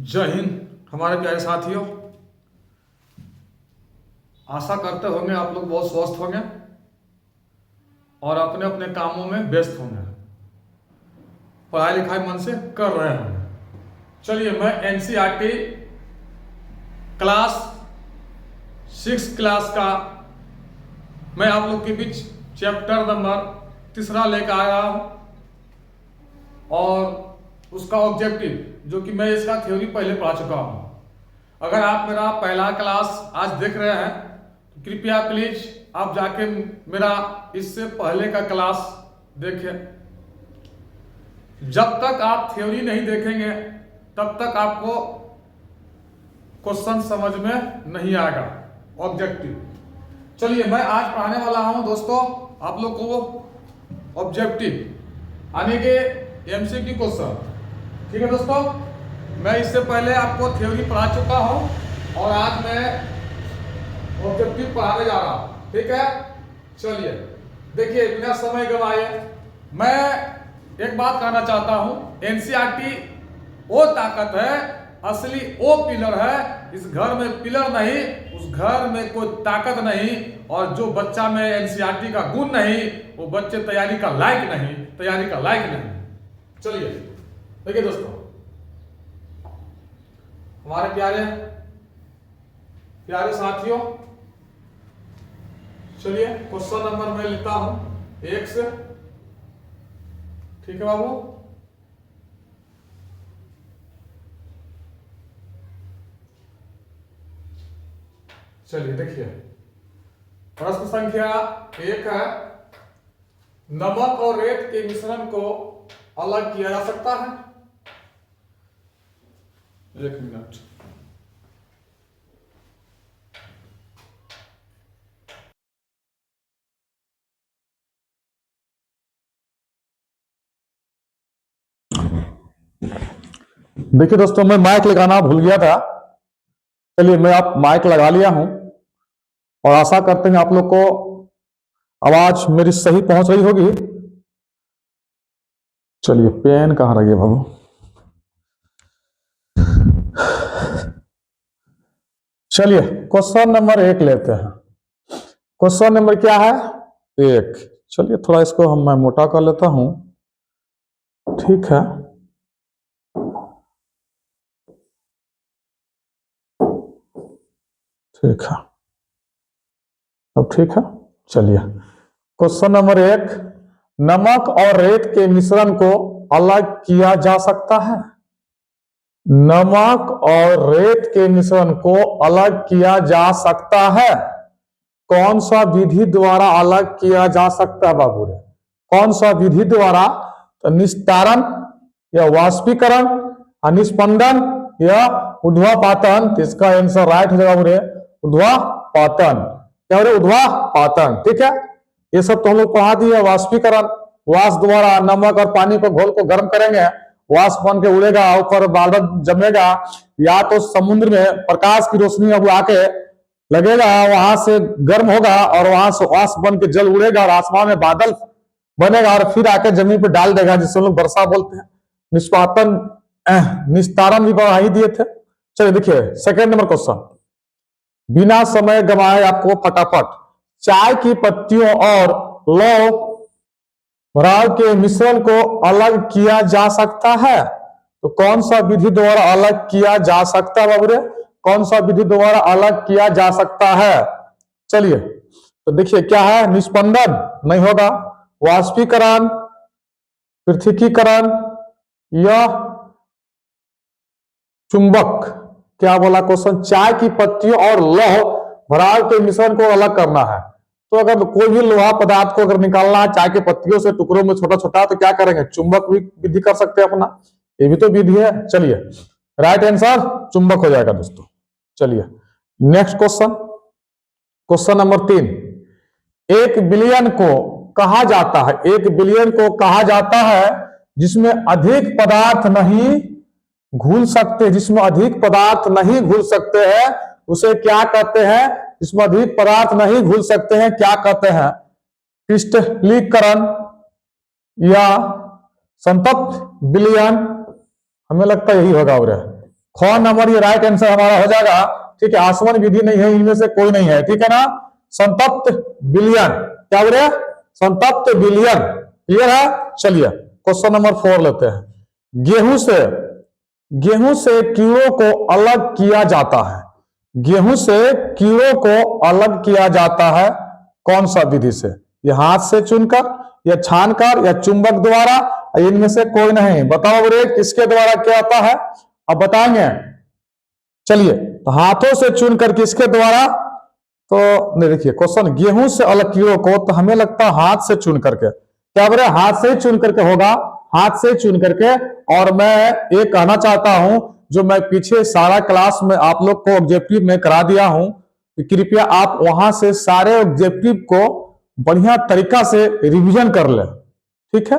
जय हिंद हमारे प्यारे साथियों। आशा करते होंगे आप लोग बहुत स्वस्थ होंगे और अपने अपने कामों में व्यस्त होंगे, पढ़ाई लिखाई मन से कर रहे होंगे। चलिए, मैं एनसीईआरटी क्लास 6 क्लास का मैं आप लोग के बीच चैप्टर नंबर 3 लेकर आया हूँ और उसका ऑब्जेक्टिव, जो कि मैं इसका थ्योरी पहले पढ़ा चुका हूँ। अगर आप मेरा पहला क्लास आज देख रहे हैं तो कृपया प्लीज आप जाके मेरा इससे पहले का क्लास देखें। जब तक आप थ्योरी नहीं देखेंगे तब तक आपको क्वेश्चन समझ में नहीं आएगा, ऑब्जेक्टिव। चलिए, मैं आज पढ़ाने वाला हूं दोस्तों आप लोग को ऑब्जेक्टिव यानी कि एमसीक्यू क्वेश्चन। ठीक है दोस्तों, मैं इससे पहले आपको थ्योरी पढ़ा चुका हूं और आज मैं ऑब्जेक्टिव पढ़ाने जा रहा हूं। ठीक है, चलिए देखिए, बिना समय गवाए मैं एक बात कहना चाहता हूं। एनसीईआरटी वो ताकत है, असली वो पिलर है। इस घर में पिलर नहीं, उस घर में कोई ताकत नहीं, और जो बच्चा में एनसीईआरटी का गुण नहीं वो बच्चे तैयारी का लायक नहीं। चलिए देखिए दोस्तों, हमारे प्यारे साथियों, चलिए क्वेश्चन नंबर मैं लेता हूं 1 से। ठीक है बाबू, चलिए देखिए, प्रश्न संख्या 1 है, नमक और रेत के मिश्रण को अलग किया जा सकता है? 1 मिनट। देखिए दोस्तों, मैं माइक लगाना भूल गया था। चलिए, मैं आप माइक लगा लिया हूं और आशा करते हैं आप लोग को आवाज मेरी सही पहुंच रही होगी। चलिए, पेन कहाँ रह गया बाबू? चलिए क्वेश्चन नंबर 1 लेते हैं। क्वेश्चन नंबर क्या है? 1। चलिए थोड़ा इसको मैं मोटा कर लेता हूं। ठीक है, ठीक है, अब ठीक है। चलिए, क्वेश्चन नंबर 1, नमक और रेत के मिश्रण को अलग किया जा सकता है? नमक और रेत के मिश्रण को अलग किया जा सकता है। कौन सा विधि द्वारा अलग किया जा सकता है बाबू रे? कौन सा विधि द्वारा? तो निस्तारण या वाष्पीकरण, निस्पंदन या ऊर्ध्वपातन। तो इसका आंसर राइट हो जाएगा बाबू रे, ऊर्ध्वपातन। क्या हो रहा है? ऊर्ध्वपातन। ठीक है, ये सब तो हम लोग पढ़ा दिए। वाष्पीकरण, वाष्प द्वारा नमक और पानी को घोल को गर्म करेंगे, वाष्प बन के उड़ेगा, ऊपर बादल जमेगा, या तो समुद्र में प्रकाश की रोशनी अब आके लगेगा, वहां से गर्म होगा और वहां से वाष्प बन के जल उड़ेगा और आसमान में बादल बनेगा और फिर आके जमीन पर डाल देगा, जिसे लोग वर्षा बोलते हैं। निष्पातन, निस्तारण भी बढ़ा ही दिए थे। चलिए देखिए, सेकेंड नंबर क्वेश्चन, बिना समय गंवाए आपको फटाफट चाय की पत्तियों और लौंग भराव के मिश्रण को अलग किया जा सकता है? तो कौन सा विधि द्वारा अलग किया जा सकता है बाबू रे? कौन सा विधि द्वारा अलग किया जा सकता है? चलिए तो देखिए क्या है, निस्पंदन नहीं होगा, वाष्पीकरण, पृथकीकरण या चुंबक। क्या बोला क्वेश्चन? चाय की पत्तियों और लौह भराव के मिश्रण को अलग करना है। तो अगर कोई भी लोहा पदार्थ को अगर निकालना है चाय के पत्तियों से टुकड़ों में छोटा छोटा, तो क्या करेंगे? चुंबक भी विधि कर सकते हैं अपना, ये भी तो विधि है। चलिए, राइट आंसर चुंबक हो जाएगा दोस्तों। चलिए next question, question number 3, 1 billion को कहा जाता है, 1 बिलियन को कहा जाता है जिसमें अधिक पदार्थ नहीं घुल सकते, जिसमें अधिक पदार्थ नहीं घुल सकते हैं, उसे क्या कहते हैं? जिसमें अधिक पदार्थ नहीं घुल सकते हैं, क्या कहते हैं? क्रिस्टलीकरण या संतप्त विलयन, हमें लगता है यही होगा। और ख नंबर ये राइट आंसर हमारा हो जाएगा। ठीक है, आसवन विधि नहीं है, इनमें से कोई नहीं है। ठीक है ना, संतप्त विलयन, क्या बोले, संतप्त विलयन। क्लियर है। चलिए क्वेश्चन नंबर 4 लेते हैं। गेहूं से कीड़ों को अलग किया जाता है। गेहूं से कीड़ों को अलग किया जाता है कौन सा विधि से? ये हाथ से चुनकर, या छानकर, या चुंबक द्वारा, इनमें से कोई नहीं। बताओ बोले किसके द्वारा क्या आता है? अब बताएंगे। चलिए, तो हाथों से चुनकर किसके द्वारा? तो नहीं, देखिए क्वेश्चन, गेहूं से अलग कीड़ों को, तो हमें लगता है हाथ से चुन करके। क्या बोले, हाथ से चुन करके होगा, हाथ से चुन करके। और मैं ये कहना चाहता हूं, जो मैं पीछे सारा क्लास में आप लोग को ऑब्जेक्टिव में करा दिया हूं, कृपया आप वहां से सारे ऑब्जेक्टिव को बढ़िया तरीका से रिवीजन कर ले। ठीक है,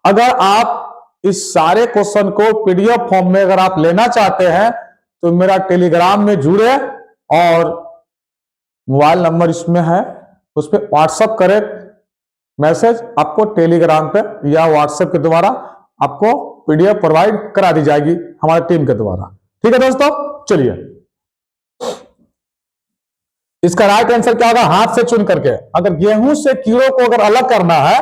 अगर आप इस सारे क्वेश्चन को पीडीएफ फॉर्म में अगर आप लेना चाहते हैं तो मेरा टेलीग्राम में जुड़े, और मोबाइल नंबर इसमें है, उस पर व्हाट्सएप करें मैसेज, आपको टेलीग्राम पे या व्हाट्सएप के द्वारा आपको पीडीएफ प्रोवाइड करा दी जाएगी हमारे टीम के द्वारा। ठीक है दोस्तों, चलिए इसका राइट आंसर क्या होगा? हाथ से चुन करके। अगर गेहूं से कीड़ों को अगर अलग करना है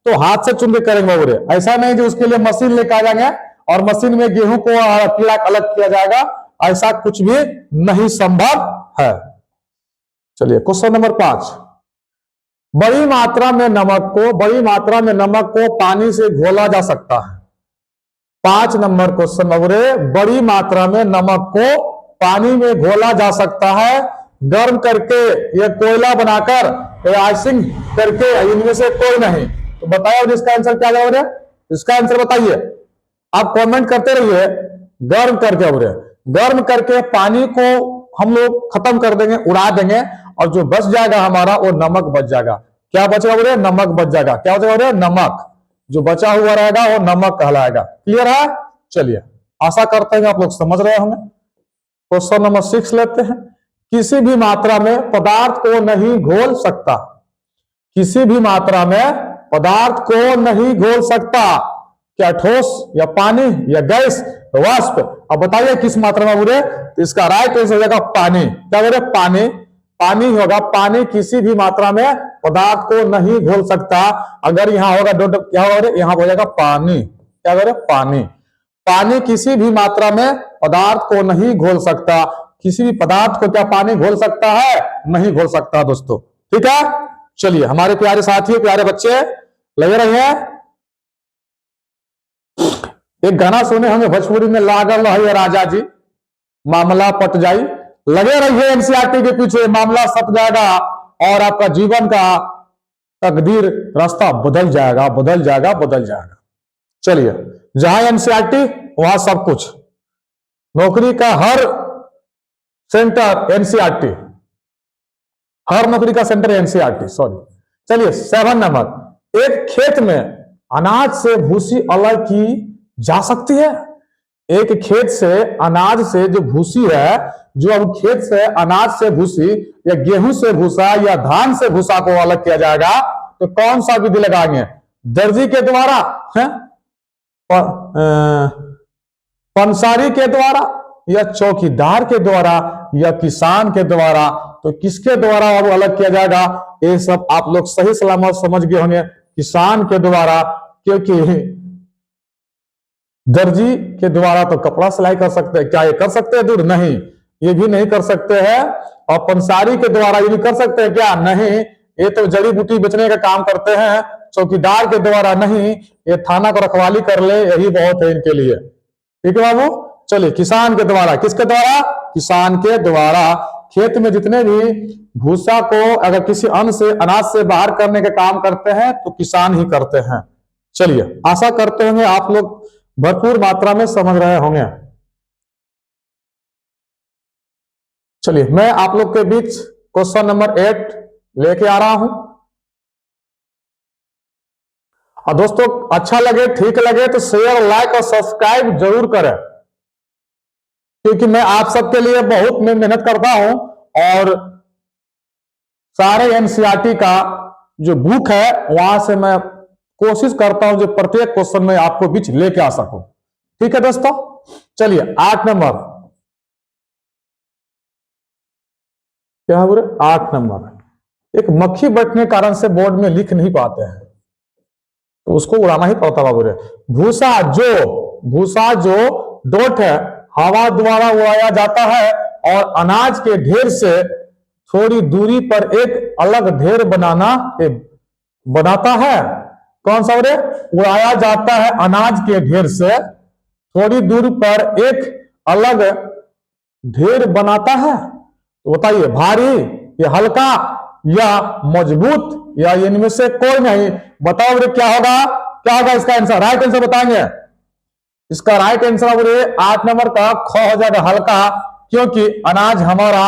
तो हाथ से चुन के करेंगे बोले। ऐसा नहीं जो उसके लिए मशीन लेकर आ जाएंगे और मशीन में गेहूं को कीड़ा अलग किया जाएगा, ऐसा कुछ भी नहीं संभव है। चलिए क्वेश्चन नंबर 5। बड़ी मात्रा में नमक को पानी से घोला जा सकता है। 5 नंबर क्वेश्चन बोले, बड़ी मात्रा में नमक को पानी में घोला जा सकता है, गर्म करके या कोयला बनाकर या आइसिंग करके, इनमें से कोई नहीं। तो बताओ इसका आंसर क्या होगा? इसका आंसर बताइए, आप कमेंट करते रहिए। गर्म करके बोले, गर्म करके पानी को हम लोग खत्म कर देंगे, उड़ा देंगे, और जो बच जाएगा हमारा वो नमक बच जाएगा। क्या बचेगा बोले? नमक बच जाएगा। क्या बचेगा बोले? नमक। जो बचा हुआ रहेगा वो नमक कहलाएगा। क्लियर है। चलिए, आशा करते हैं आप लोग समझ रहे होंगे। क्वेश्चन नंबर 6 लेते हैं। किसी भी मात्रा में पदार्थ को नहीं घोल सकता। किसी भी मात्रा में पदार्थ को नहीं घोल सकता। क्या ठोस, या पानी, या गैस, वाष्प? अब बताइए किस मात्रा में बोले? तो इसका राइट आंसर हो जाएगा पानी। क्या बोले? पानी। पानी होगा। पानी किसी भी मात्रा में पदार्थ को नहीं घोल सकता। अगर यहाँ होगा क्या होगा? यहाँ हो जाएगा पानी। क्या बोले? पानी। पानी किसी भी मात्रा में पदार्थ को नहीं घोल सकता। किसी भी पदार्थ को क्या पानी घोल सकता है? नहीं घोल सकता दोस्तों। ठीक है, चलिए हमारे प्यारे साथी, प्यारे बच्चे लगे रहे हैं। एक गाना सुने हमें भोजपुरी में, लागल है राजा जी मामला पट जाई। लगे रहिए एनसीईआरटी के पीछे, मामला सट जाएगा और आपका जीवन का तकदीर, रास्ता बदल जाएगा, बदल जाएगा, बदल जाएगा। चलिए, जहां एनसीईआरटी वहां सब कुछ। नौकरी का हर सेंटर एनसीईआरटी, हर नौकरी का सेंटर एनसीईआरटी, सॉरी। चलिए 7 नंबर। एक खेत में अनाज से भूसी अलग की जा सकती है। एक खेत से अनाज से जो भूसी है, जो अब खेत से अनाज से भूसी, या गेहूं से भूसा, या धान से भूसा को अलग किया जाएगा, तो कौन सा विधि लगाएंगे? दर्जी के द्वारा है, पंसारी के द्वारा, या चौकीदार के द्वारा, या किसान के द्वारा? तो किसके द्वारा अब अलग किया जाएगा? ये सब आप लोग सही सलामत समझ गए होंगे, किसान के द्वारा। क्योंकि दर्जी के द्वारा तो कपड़ा सिलाई कर सकते हैं, क्या ये कर सकते हैं? दूर नहीं, ये भी नहीं कर सकते हैं। और पंसारी के द्वारा ये भी कर सकते हैं क्या? नहीं, ये तो जड़ी बूटी बेचने का काम करते हैं। चौकीदार के द्वारा नहीं, ये थाना को रखवाली कर ले, यही बहुत है इनके लिए। ठीक है बाबू, चलिए किसान के द्वारा। किसके द्वारा? किसान के द्वारा। खेत में जितने भी भूसा को अगर किसी अन्न से, अनाज से बाहर करने का काम करते हैं तो किसान ही करते हैं। चलिए, आशा करते होंगे आप लोग भरपूर मात्रा में समझ रहे होंगे। चलिए, मैं आप लोग के बीच क्वेश्चन नंबर 8 लेके आ रहा हूं। और दोस्तों अच्छा लगे, ठीक लगे तो शेयर, लाइक और सब्सक्राइब जरूर करें, क्योंकि मैं आप सबके लिए बहुत मेहनत करता हूं और सारे एनसीईआरटी का जो बुक है वहां से मैं कोशिश करता हूं जो प्रत्येक क्वेश्चन में आपको बीच लेके आ सकूं। ठीक है दोस्तों, चलिए 8 नंबर। क्या है बोले 8 नंबर। एक मक्खी बैठने के कारण से बोर्ड में लिख नहीं पाते हैं, तो उसको उड़ाना ही पड़ता है बोले। भूसा जो डोट है हवा द्वारा उड़ाया जाता है और अनाज के ढेर से थोड़ी दूरी पर एक अलग ढेर बनाता है। कौन सा बोले? उड़ाया जाता है अनाज के ढेर से थोड़ी दूर पर एक अलग ढेर बनाता है। तो बताइए भारी या हल्का या मजबूत या इनमें से कोई नहीं। बताओ बोले क्या होगा? क्या होगा इसका आंसर? राइट आंसर बताएंगे। इसका राइट आंसर बोले 8 नंबर का ख हो जाएगा हल्का, क्योंकि अनाज हमारा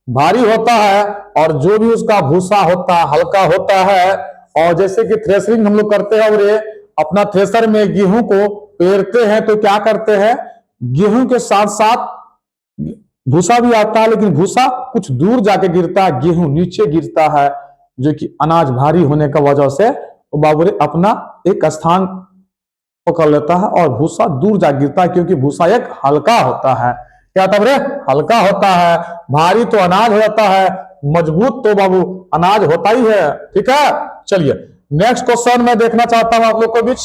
भारी होता है और जो भी उसका भूसा होता है हल्का होता है। और जैसे कि थ्रेशरिंग हम लोग करते हैं बोले, अपना थ्रेशर में गेहूं को पेरते हैं तो क्या करते हैं, गेहूं के साथ साथ भूसा भी आता है, लेकिन भूसा कुछ दूर जाके गिरता है, गेहूं नीचे गिरता है, जो कि अनाज भारी होने का वजह से वो बाबूरे अपना एक स्थान पकड़ लेता है और भूसा दूर जा गिरता है, क्योंकि भूसा एक हल्का होता है। क्या तब रे? हल्का होता है। भारी तो अनाज हो जाता है, मजबूत तो बाबू अनाज होता ही है। ठीक है, चलिए नेक्स्ट क्वेश्चन मैं देखना चाहता हूं आप लोग को बीच।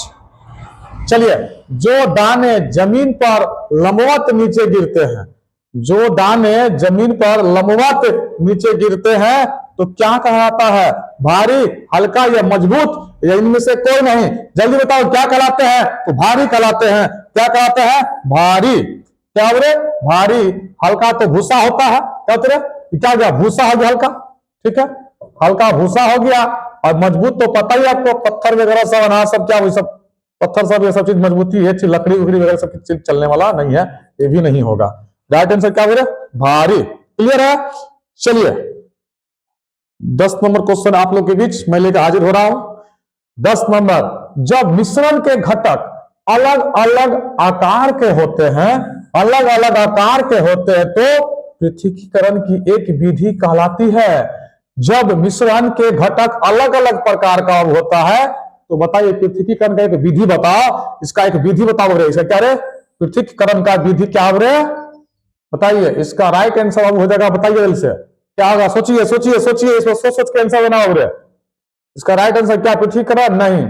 चलिए, जो दाने जमीन पर लंबवत नीचे गिरते हैं, जो दाने जमीन पर लंबवत नीचे गिरते हैं तो क्या कहलाता है? भारी, हल्का या मजबूत या इनमें से कोई नहीं। जल्दी बताओ क्या कहलाते हैं? तो भारी कहलाते हैं। क्या कहलाते हैं? भारी। क्या बोले? भारी। हल्का तो भूसा होता है। क्या बोले? क्या गया? भूसा हो गया हल्का। ठीक है, हल्का भूसा हो गया। और मजबूत तो पता ही आपको, पत्थर वगैरह सब अनाज सब क्या, वो सब पत्थर सब ये सब चीज मजबूती है, लकड़ी उकड़ी वगैरह सब चीज चलने वाला नहीं है, ये भी नहीं होगा। राइट आंसर क्या बोले? भारी। क्लियर है? चलिए 10 नंबर क्वेश्चन आप लोग के बीच मैं लेकर हाजिर हो रहा हूं। 10 नंबर, जब मिश्रण के घटक अलग अलग आकार के होते हैं, अलग अलग आकार के होते हैं तो पृथक्कीकरण की एक विधि कहलाती है। जब मिश्रण के घटक अलग अलग प्रकार का होता है तो बताइए पृथक्कीकरण का एक विधि बताओ। इसका एक विधि बताओ रे। इसका क्या रे? पृथक्कीकरण का विधि क्या रे? बताइए। इसका राइट आंसर हो जाएगा, बताइए जल्दी से क्या होगा? सोचिए सोचिए सोचिए, इसको सोच सोच के आंसर बनाओ रे। इसका राइट आंसर क्या? पृथक्कीकरण नहीं,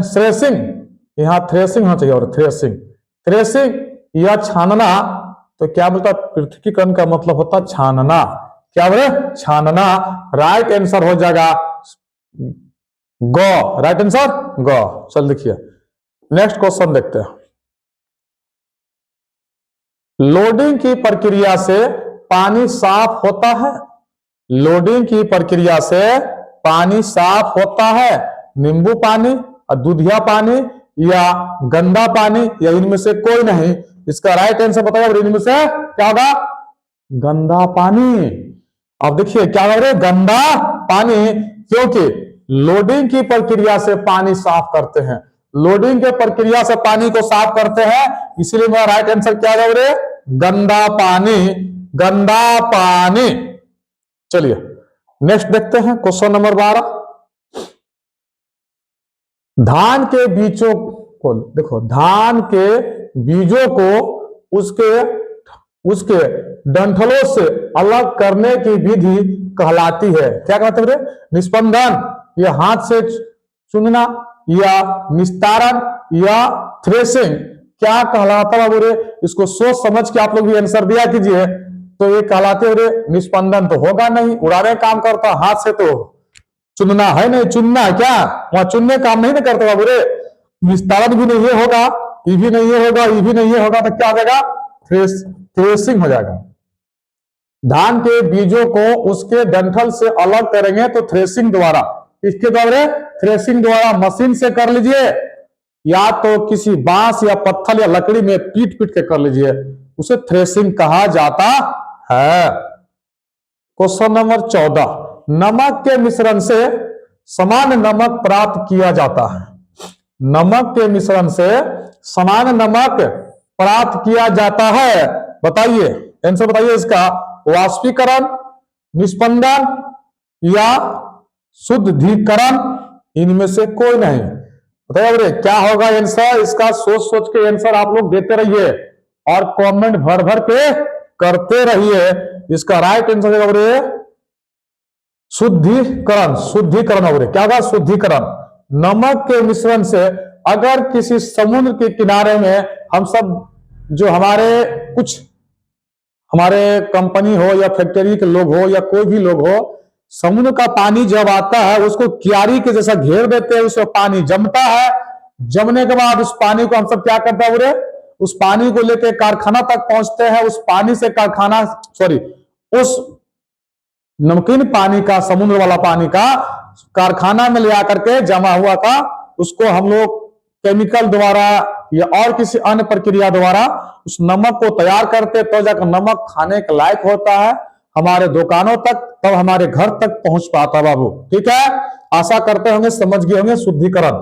थ्रेसिंग। यहां थ्रेसिंग होना चाहिए, और थ्रेसिंग या छानना। तो क्या बोलता? पृथक्कीकरण का मतलब होता छानना। क्या बोले? छानना। राइट आंसर हो जाएगा गौ। राइट आंसर गौ। चल देखिए नेक्स्ट क्वेश्चन देखते हैं। लोडिंग की प्रक्रिया से पानी साफ होता है। लोडिंग की प्रक्रिया से पानी साफ होता है। नींबू पानी, दूधिया पानी या गंदा पानी या इनमें से कोई नहीं। इसका राइट आंसर बताओ इनमें से क्या होगा? गंदा पानी। अब देखिए क्या हो रहा है? गंदा पानी, क्योंकि लोडिंग की प्रक्रिया से पानी साफ करते हैं, लोडिंग के प्रक्रिया से पानी को साफ करते हैं, इसलिए मेरा राइट आंसर क्या है रे? गंदा पानी। गंदा पानी। चलिए नेक्स्ट देखते हैं क्वेश्चन नंबर 12। धान के बीजों को देखो, धान के बीजों को उसके डंठलों से अलग करने की विधि कहलाती है। क्या कहते हैं? निस्पंदन या हाथ से चुनना या निस्तारण या थ्रेसिंग। क्या कहलाता है बोले? इसको सोच समझ के आप लोग भी आंसर दिया कीजिए। तो ये कहलाते हो निस्पंदन तो होगा नहीं, उड़ाने काम करता, हाथ से तो चुनना है नहीं, चुनना है क्या? वहां चुनने काम नहीं करता बोले। निस्तारण भी नहीं होगा, ये भी नहीं होगा, ये भी नहीं होगा, तो क्या हो जाएगा? थ्रेसिंग हो जाएगा। धान के बीजों को उसके डंठल से अलग करेंगे तो थ्रेसिंग द्वारा। इसके द्वारा थ्रेसिंग द्वारा मशीन से कर लीजिए, या तो किसी बांस या पत्थर या लकड़ी में पीट पीट के कर लीजिए, उसे थ्रेसिंग कहा जाता है। क्वेश्चन नंबर 14, नमक के मिश्रण से समान नमक प्राप्त किया जाता है। नमक के मिश्रण से समान नमक प्राप्त किया जाता है। बताइए आंसर बताइए इसका। वाष्पीकरण, निस्पंदन या शुद्धिकरण, इनमें से कोई नहीं। बताइए क्या होगा आंसर इसका? सोच सोच के आंसर आप लोग देते रहिए और कमेंट भर भर के करते रहिए। इसका राइट आंसर क्या बोले? शुद्धिकरण। शुद्धिकरण बोले क्या होगा? शुद्धिकरण। नमक के मिश्रण से अगर किसी समुद्र के किनारे में हम सब जो हमारे कंपनी हो या फैक्ट्री के लोग हो या कोई भी लोग हो, समुद्र का पानी जब आता है उसको क्यारी के जैसा घेर देते हैं, उसमें पानी जमता है। जमने के बाद उस पानी को हम सब क्या करते हैं बोले? उस पानी को लेके कारखाना तक पहुंचते हैं। उस पानी से उस नमकीन पानी का, समुद्र वाला पानी का कारखाना में ले आकर के जमा हुआ का उसको हम लोग केमिकल द्वारा या और किसी अन्य प्रक्रिया द्वारा उस नमक को तैयार करते, तो जाकर नमक खाने के लायक होता है, हमारे दुकानों तक, तब हमारे घर तक पहुंच पाता बाबू। ठीक है, आशा करते होंगे समझ गए होंगे शुद्धिकरण।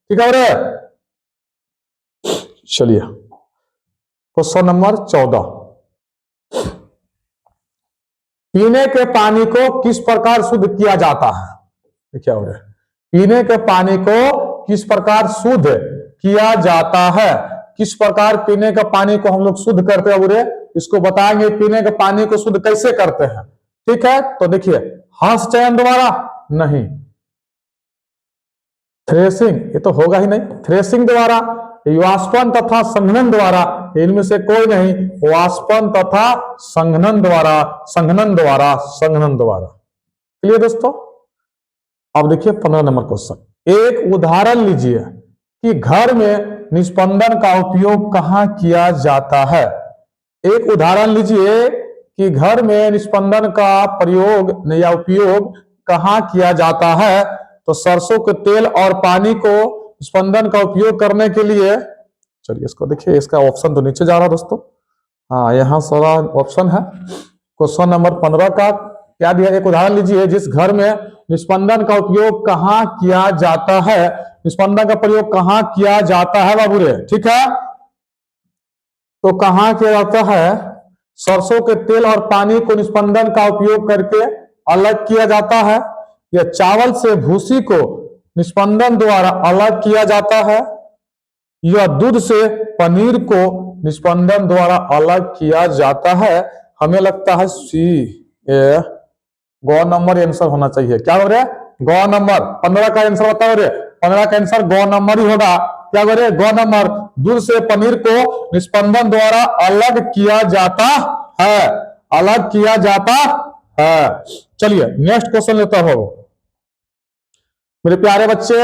ठीक है रे? चलिए क्वेश्चन नंबर 14, पीने के पानी को किस प्रकार शुद्ध किया जाता है? क्या हो रहा है? पीने के पानी को किस प्रकार शुद्ध किया जाता है? किस प्रकार पीने का पानी को हम लोग शुद्ध करते हैं बुरे? इसको बताएंगे पीने के पानी को शुद्ध कैसे करते हैं। ठीक है, तो देखिए, हंस चयन द्वारा नहीं, थ्रेसिंग ये तो होगा ही नहीं, थ्रेसिंग द्वारा, वाष्पन तथा संघनन द्वारा, इनमें से कोई नहीं, वाष्पन तथा संघनन द्वारा, संघनन द्वारा, संघनन द्वारा। क्लियर दोस्तों? अब देखिए 15 नंबर क्वेश्चन, एक उदाहरण लीजिए कि घर में निस्पंदन का उपयोग कहाँ किया जाता है। एक उदाहरण लीजिए कि घर में निस्पंदन का प्रयोग या उपयोग कहाँ किया जाता है। तो सरसों के तेल और पानी को निस्पंदन का उपयोग करने के लिए, चलिए इसको देखिए, इसका ऑप्शन तो नीचे जा रहा है दोस्तों। हाँ, यहाँ सारा ऑप्शन है। क्वेश्चन नंबर 15 का क्या दिया? एक उदाहरण लीजिए जिस घर में निस्पंदन का उपयोग कहाँ किया जाता है। निस्पंदन का प्रयोग कहाँ किया जाता है बाबू रे? ठीक है, तो कहाँ किया जाता है? सरसों के तेल और पानी को निस्पंदन का उपयोग करके अलग किया जाता है, या चावल से भूसी को निस्पंदन द्वारा अलग किया जाता है, या दूध से पनीर को निस्पंदन द्वारा अलग किया जाता है। हमें लगता है सी, गौ नंबर आंसर होना चाहिए। क्या हो रहा है? गौ नंबर 15 का आंसर बताओ रे। 15 का आंसर गौ नंबर ही होगा। क्या बोले? गौ नंबर। दूध से पनीर को निस्पंदन द्वारा अलग किया जाता है, अलग किया जाता है। चलिए नेक्स्ट क्वेश्चन लेता हूं मेरे प्यारे बच्चे,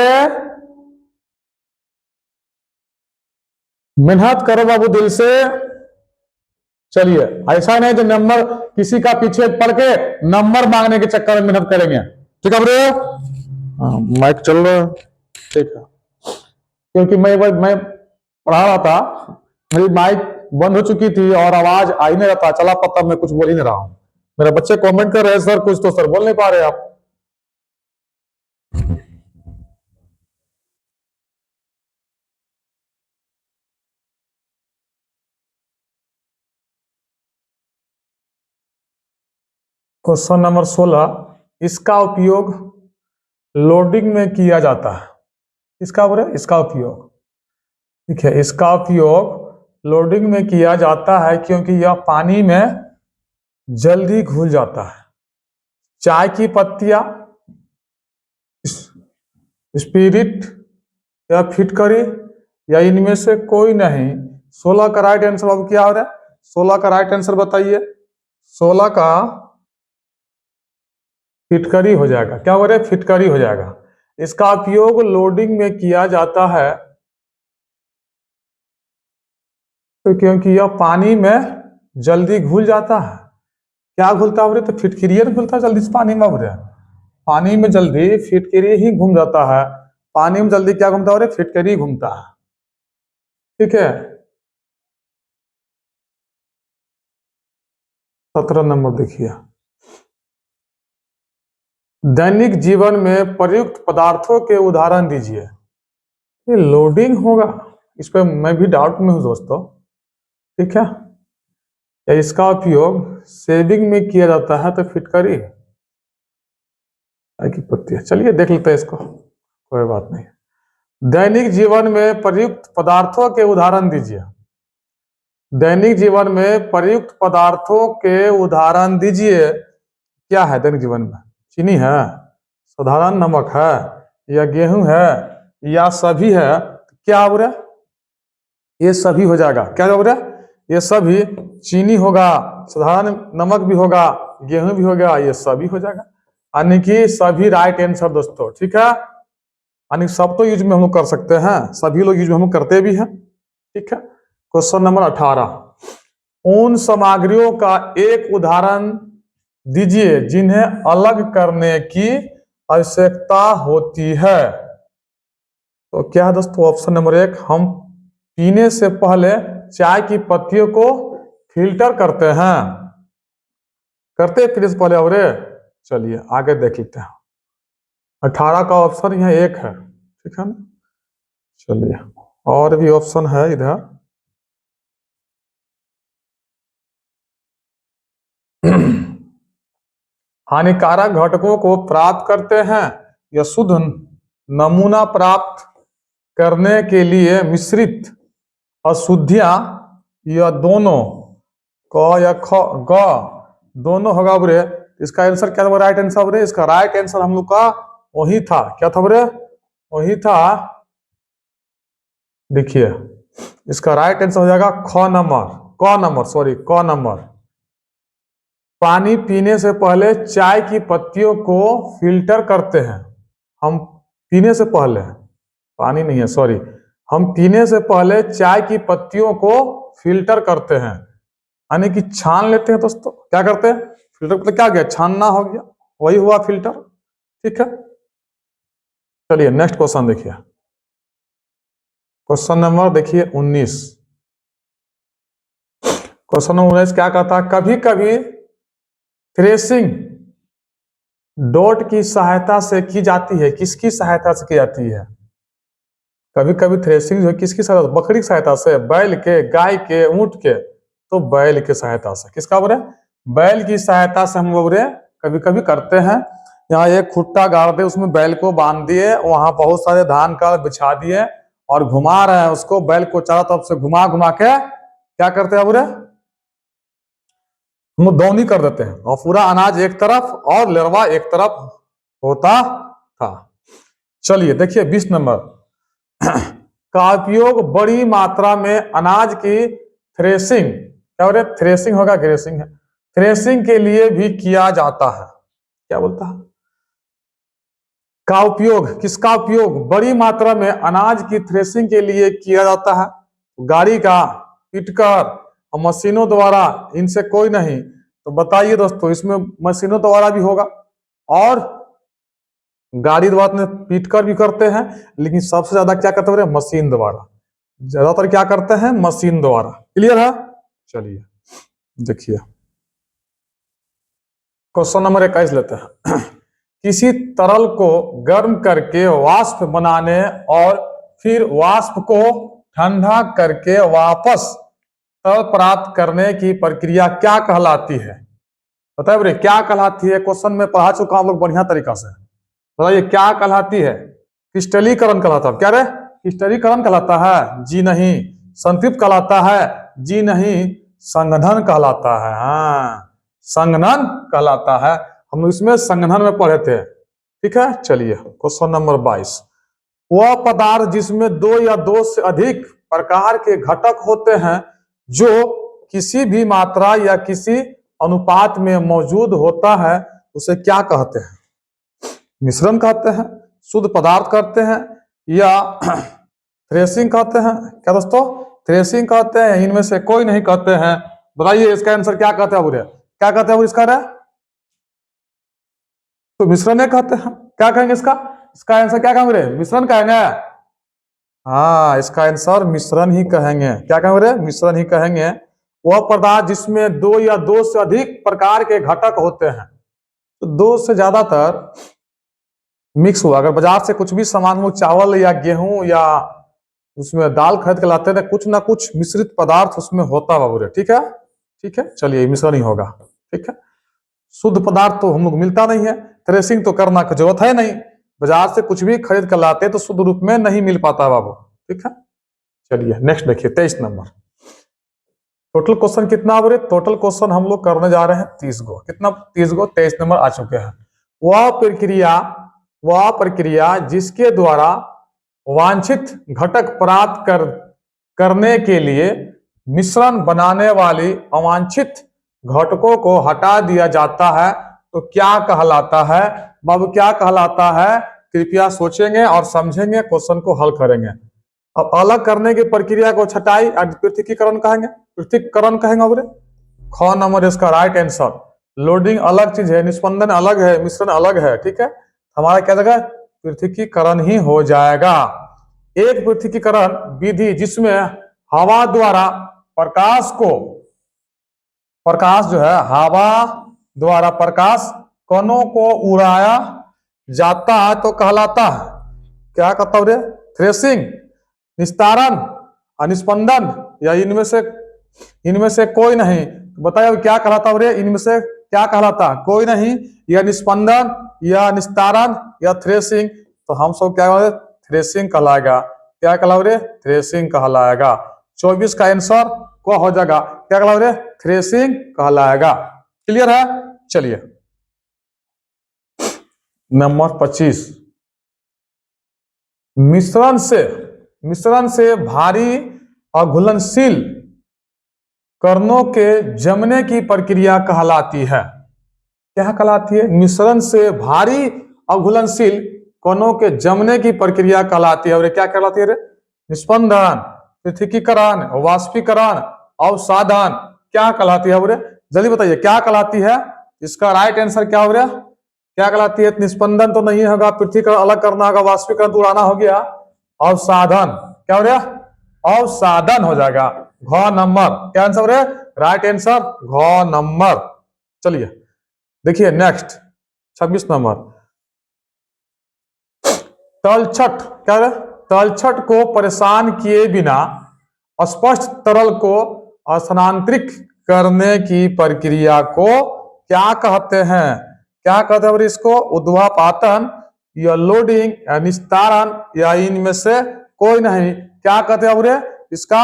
मेहनत करो बाबू दिल से। चलिए, ऐसा नहीं जो नंबर किसी का पीछे पड़ के नंबर मांगने के चक्कर में मेहनत करेंगे। ठीक है ब्रो? माइक चल रहा है, ठीक है, क्योंकि मैं पढ़ा रहा था, मेरी माइक बंद हो चुकी थी और आवाज आ ही नहीं रहा था, चला पता मैं कुछ बोल ही नहीं रहा हूं। मेरे बच्चे कमेंट कर रहे हैं सर कुछ, तो सर बोल नहीं पा रहे आप। क्वेश्चन नंबर 16, इसका उपयोग लोडिंग में किया जाता है। इसका बोले इसका उपयोग, ठीक है, इसका उपयोग लोडिंग में किया जाता है क्योंकि यह पानी में जल्दी घुल जाता है। चाय की पत्तियां, स्पिरिट या फिटकरी, या इनमें से कोई नहीं। 16 का राइट आंसर अब क्या हो रहा है? 16 का राइट आंसर बताइए। 16 का फिटकरी हो जाएगा। क्या हो रहा है? फिटकरी हो जाएगा। इसका उपयोग लोडिंग में किया जाता है तो क्योंकि यह पानी में जल्दी घुल जाता है। क्या घुलता है? तो फिटकरी घुलता है जल्दी से पानी में। पानी में जल्दी फिटकरी ही घूम जाता है। पानी में जल्दी क्या घूमता है? फिटकरी घूमता है। ठीक है, 17 नंबर देखिए, दैनिक जीवन में प्रयुक्त पदार्थों के उदाहरण दीजिए। ये लोडिंग होगा, इस पर मैं भी डाउट में हूं दोस्तों। ठीक है, या इसका उपयोग सेविंग में किया जाता है तो फिटकरी की पत्ती है। चलिए देख लेते हैं इसको, कोई बात नहीं। दैनिक जीवन में प्रयुक्त पदार्थों के उदाहरण दीजिए। दैनिक जीवन में प्रयुक्त पदार्थों के उदाहरण दीजिए। क्या है दैनिक जीवन में? चीनी है, साधारण नमक है, या गेहूं है, या सभी है? क्या बोल रहा? ये सभी हो जाएगा। क्या बोल रहा? ये सभी। चीनी होगा, साधारण नमक भी होगा, गेहूं भी होगा, ये सभी हो जाएगा। यानी कि सभी राइट आंसर दोस्तों। ठीक है, यानी सब तो यूज में हम लोग कर सकते हैं, सभी लोग यूज में हम करते भी हैं। ठीक है, क्वेश्चन नंबर 18, उन सामग्रियों का एक उदाहरण दीजिए जिन्हें अलग करने की आवश्यकता होती है। तो क्या है दोस्तों? ऑप्शन नंबर 1, हम पीने से पहले चाय की पत्तियों को फिल्टर करते हैं। करते हैं पीने से पहले? और चलिए आगे देख लेते हैं। 18 का ऑप्शन यहाँ 1 है। ठीक है ना, चलिए और भी ऑप्शन है इधर। हानिकारक घटकों को प्राप्त करते हैं या शुद्ध नमूना प्राप्त करने के लिए मिश्रित अशुद्धियां, या दोनों? क या ख? ग दोनों होगा बोले। इसका आंसर क्या था? राइट आंसर बोले। इसका राइट आंसर हम लोग का वही था। क्या था बोले? वही था। देखिए इसका राइट आंसर हो जाएगा ख नंबर, क नंबर, सॉरी क नंबर। पानी पीने से पहले चाय की पत्तियों को फिल्टर करते हैं। हम पीने से पहले, पानी नहीं है सॉरी, हम पीने से पहले चाय की पत्तियों को फिल्टर करते हैं, यानी कि छान लेते हैं दोस्तों। क्या करते हैं? फिल्टर मतलब क्या गया? छानना हो गया, वही हुआ फिल्टर। ठीक है, चलिए नेक्स्ट क्वेश्चन देखिए। क्वेश्चन नंबर देखिए 19। क्वेश्चन नंबर 19 क्या कहता है? कभी कभी थ्रेसिंग डॉट की सहायता से की जाती है। किसकी सहायता से की जाती है? कभी कभी थ्रेसिंग जो है किसकी सहायता? बकरी की सहायता से, बैल के, गाय के, ऊंट के? तो बैल की सहायता से। किसका बोले? बैल की सहायता से हम लोग कभी कभी करते हैं। यहाँ एक खुट्टा गाड़ दे, उसमें बैल को बांध दिए, वहां बहुत सारे धान का बिछा दिए और घुमा रहे हैं उसको, बैल को चारों तरफ से घुमा घुमा के क्या करते हैं बोले? हम दौनी कर देते हैं और पूरा अनाज एक तरफ और लेरवा एक तरफ होता था। चलिए देखिए 20 नंबर का उपयोग बड़ी मात्रा में अनाज की थ्रेसिंग, क्या बोले? थ्रेसिंग होगा, ग्रेसिंग है, थ्रेसिंग के लिए भी किया जाता है। क्या बोलता है? का उपयोग, किसका उपयोग बड़ी मात्रा में अनाज की थ्रेसिंग के लिए किया जाता है? गाड़ी का, पिटकर, और मशीनों द्वारा, इनसे कोई नहीं। तो बताइए दोस्तों, इसमें मशीनों द्वारा भी होगा और गाड़ी द्वारा पीटकर भी करते हैं, लेकिन सबसे ज्यादा क्या करते हैं? मशीन द्वारा। ज्यादातर क्या करते हैं? मशीन द्वारा। क्लियर है? चलिए देखिए क्वेश्चन नंबर 21 लेते हैं। किसी तरल को गर्म करके वाष्प बनाने और फिर वाष्प को ठंडा करके वापस तरल प्राप्त करने की प्रक्रिया क्या कहलाती है? बताइए बोले क्या कहलाती है? क्वेश्चन में पढ़ा चुका हम लोग बढ़िया तरीका से। बताइए क्या कहलाती है? क्रिस्टलीकरण कहलाता है। क्या रे? क्रिस्टलीकरण कहलाता है? जी नहीं। संतृप्त कहलाता है? जी नहीं। संघनन कहलाता है। हाँ, संघनन कहलाता है। हम लोग इसमें संघनन में पढ़े थे। ठीक है, चलिए क्वेश्चन नंबर 22, वह पदार्थ जिसमें दो या दो से अधिक प्रकार के घटक होते हैं जो किसी भी मात्रा या किसी अनुपात में मौजूद होता है, उसे क्या कहते हैं? मिश्रण कहते हैं, शुद्ध पदार्थ कहते हैं, या थ्रेसिंग कहते हैं? क्या दोस्तों? थ्रेसिंग कहते हैं, इनमें से कोई नहीं कहते हैं। बताइए इसका आंसर क्या कहते हैं बुरे? क्या कहते हैं इसका? तो मिश्रण कहते हैं। क्या कहेंगे इसका? इसका आंसर क्या कहेंगे? मिश्रण कहेंगे। हाँ, इसका आंसर मिश्रण ही कहेंगे। क्या कहेंगे? मिश्रण ही कहेंगे। वह पदार्थ जिसमें दो या दो से अधिक प्रकार के घटक होते हैं, तो दो से ज्यादातर मिक्स हुआ। अगर बाजार से कुछ भी सामान हो, चावल या गेहूं या उसमें दाल खरीद के लाते हैं, कुछ ना कुछ मिश्रित पदार्थ उसमें होता बाबू रे। ठीक है, ठीक है, चलिए मिश्रण ही होगा। ठीक है, शुद्ध पदार्थ तो हम लोग मिलता नहीं है, थ्रेसिंग तो करना की जरूरत है नहीं, बाजार से कुछ भी खरीद कर लाते तो शुद्ध रूप में नहीं मिल पाता बाबू। ठीक है, चलिए नेक्स्ट देखिए 23 नंबर। टोटल क्वेश्चन कितना बोले, टोटल क्वेश्चन हम लोग करने जा रहे हैं 30 गो। कितना? 30 गो, 23 नंबर आ चुके हैं। वह प्रक्रिया जिसके द्वारा वांछित घटक प्राप्त करने के लिए मिश्रण बनाने वाली अवांछित घटकों को हटा दिया जाता है तो क्या कहलाता है? बाबू क्या कहलाता है? कृपया सोचेंगे और समझेंगे, क्वेश्चन को हल करेंगे। अब अलग करने की प्रक्रिया को छटाई पृथक्कीकरण कहेंगे, पृथक्कीकरण कहेंगे बोले। ख नंबर इसका राइट आंसर। लोडिंग अलग चीज है, निस्पंदन अलग है, मिश्रण अलग है, ठीक है। हमारा क्या जगह पृथक्कीकरण ही हो जाएगा। एक पृथक्कीकरण विधि जिसमें हवा द्वारा प्रकाश जो है, हवा द्वारा प्रकाश कणों को उड़ाया जाता है तो कहलाता है क्या? कहता है थ्रेसिंग, निस्तारण, निस्पंदन, या इनमें से कोई नहीं। बताइए क्या कहलाता है? इनमें से क्या कहलाता? कोई नहीं, या निस्पंदन, या निस्तारण, या थ्रेसिंग। तो हम सब क्या कहते? थ्रेसिंग कहलाएगा। क्या कहलाओ? थ्रेसिंग कहलाएगा। 24 का आंसर को हो जाएगा क्या कहलाओ? थ्रेसिंग कहलाएगा। क्लियर है? चलिए नंबर 25। मिश्रण से भारी अघुलनशील कणों के जमने की प्रक्रिया कहलाती है। क्या कहलाती है? मिश्रण से भारी अघुलनशील कणों के जमने की प्रक्रिया कहलाती है। और क्या कहलाती है? निस्पंदन, पृथक्कीकरण, वाष्पीकरण, अवसादन। क्या कहलाती है? जल्दी बताइए क्या कहलाती है? इसका राइट आंसर क्या हो गया? क्या कहलाती है? निस्पंदन तो नहीं होगा, पृथक्कीकरण अलग करना होगा, वाष्पीकरण तो उड़ाना हो गया, अवसादन। क्या हो गया? अवसादन हो जाएगा। घ नंबर क्या आंसर है? राइट आंसर घ नंबर। चलिए देखिए नेक्स्ट 26 नंबर। तलछट। क्या है? तलछट को परेशान किए बिना स्पष्ट तरल को स्थानांतरित करने की प्रक्रिया को क्या कहते हैं? क्या कहते हैं इसको? ऊर्ध्वापातन, या लोडिंग, या निस्तारण, या इनमें से कोई नहीं। क्या कहते हैं? इसका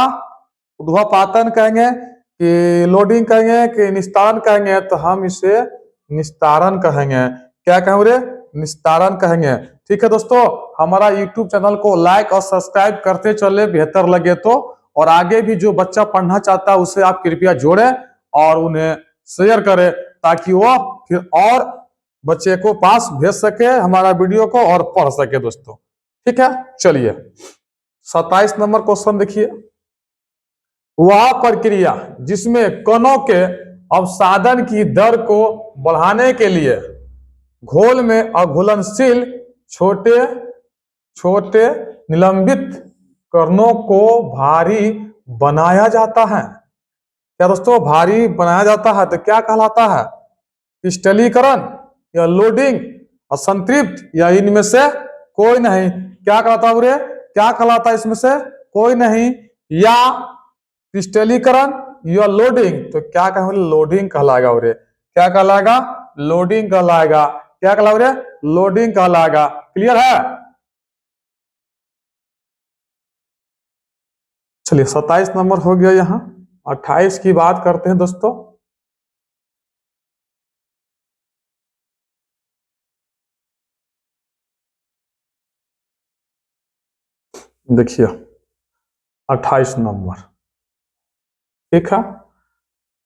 ऊर्ध्वापातन कहेंगे कि लोडिंग कहेंगे कि निस्तारण कहेंगे? तो हम इसे निस्तारण कहेंगे। क्या कहेंगे? निस्तारण कहेंगे। ठीक है दोस्तों, हमारा YouTube चैनल को लाइक और सब्सक्राइब करते चले बेहतर लगे तो, और आगे भी जो बच्चा पढ़ना चाहता है उसे आप कृपया जोड़ें और उन्हें शेयर करें ताकि वो फिर और बच्चे को पास भेज सके हमारा वीडियो को और पढ़ सके दोस्तों। ठीक है, चलिए 27 नंबर क्वेश्चन देखिए। वह प्रक्रिया जिसमें कणों के अवसादन की दर को बढ़ाने के लिए घोल में अघुलनशील छोटे छोटे निलंबित कणों को भारी बनाया जाता है। क्या दोस्तों? भारी बनाया जाता है तो क्या कहलाता है? क्रिस्टलीकरण, या लोडिंग, असंतृप्त, या इनमें से कोई नहीं। क्या कहलाता है? क्या कहलाता है इसमें से? कोई नहीं, या क्रिस्टलीकरण, या लोडिंग। तो क्या कहेंगे? लोडिंग कहलाएगा। क्या कहलाएगा? लोडिंग कहलाएगा। क्या कहलाएगा? लोडिंग कहलाएगा। क्लियर है? चलिए 27 नंबर हो गया। यहाँ 28 की बात करते हैं दोस्तों। देखिए 28 नंबर, ठीक है,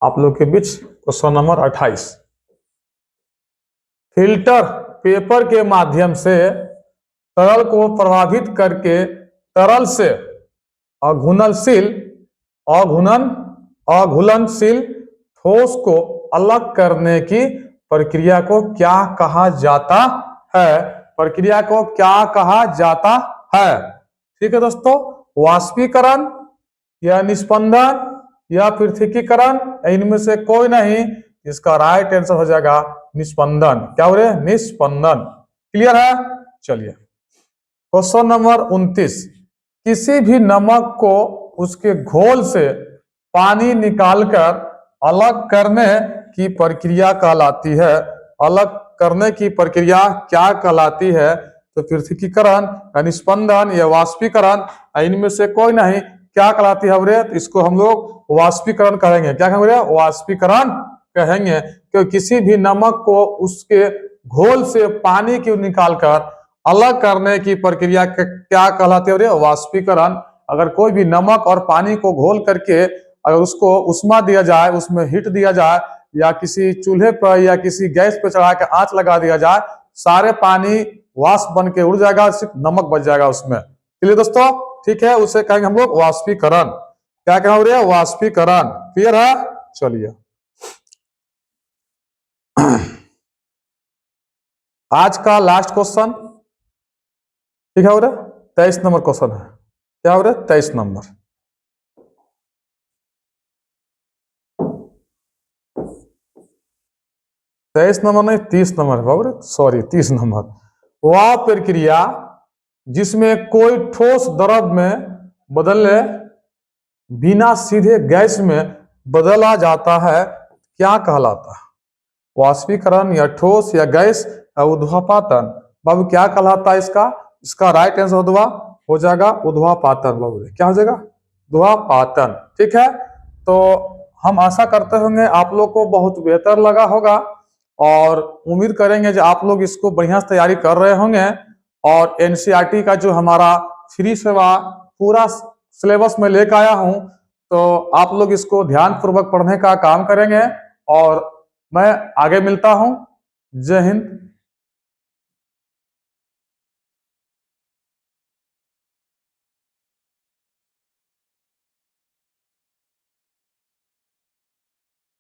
आप लोग के बीच क्वेश्चन नंबर 28। फिल्टर पेपर के माध्यम से तरल को प्रभावित करके तरल से अघुलनशील ठोस को अलग करने की प्रक्रिया को क्या कहा जाता है? प्रक्रिया को क्या कहा जाता है? ठीक है दोस्तों, वाष्पीकरण, या निस्पंदन, या पृथक्कीकरण, इनमें से कोई नहीं। इसका राइट आंसर हो जाएगा निस्पंदन। क्या हो रहे? निस्पंदन। क्लियर है? चलिए क्वेश्चन नंबर 29। किसी भी नमक को उसके घोल से पानी निकालकर अलग करने की प्रक्रिया कहलाती है। अलग करने की प्रक्रिया क्या कहलाती है? तो पृथक्कीकरण, निस्पंदन, या वाष्पीकरण, इनमें से कोई नहीं। क्या कहलाती है बोले? तो इसको हम लोग वाष्पीकरण कहेंगे। क्या कहेंगे? वाष्पीकरण कहेंगे। क्योंकि किसी भी नमक को उसके घोल से पानी की निकालकर अलग करने की प्रक्रिया क्या कहलाती है? वाष्पीकरण। अगर कोई भी नमक और पानी को घोल करके अगर उसको उष्मा दिया जाए, उसमें हीट दिया जाए, या किसी चूल्हे पर या किसी गैस पर चढ़ा के आंच लगा दिया जाए, सारे पानी वाष्प बन के उड़ जाएगा, सिर्फ नमक बच जाएगा उसमें। चलिए दोस्तों, ठीक है, उसे कहेंगे हम लोग वाष्पीकरण। क्या कहेंगे? वाष्पीकरण। क्लियर है? चलिए आज का लास्ट क्वेश्चन, ठीक है, 23 नंबर क्वेश्चन है। क्या हो रहा है? 23 नंबर। तेईस नंबर नहीं, 30 नंबर बाबू, सॉरी 30 नंबर। वह प्रक्रिया जिसमें कोई ठोस द्रव में बदलने बिना सीधे गैस में बदला जाता है, क्या कहलाता है? वाष्पीकरण या ठोस या गैस या ऊर्ध्वपातन। बाबू क्या कहलाता है इसका? इसका राइट आंसर होगा हो जाएगा ऊर्ध्वपातन। बाबू क्या हो जाएगा? ऊर्ध्वपातन। ठीक है, तो हम आशा करते होंगे आप लोग को बहुत बेहतर लगा होगा, और उम्मीद करेंगे कि आप लोग इसको बढ़िया से तैयारी कर रहे होंगे। और एनसीईआरटी का जो हमारा फ्री सेवा पूरा सिलेबस में लेकर आया हूं, तो आप लोग इसको ध्यान पूर्वक पढ़ने का काम करेंगे। और मैं आगे मिलता हूं। जय हिंद।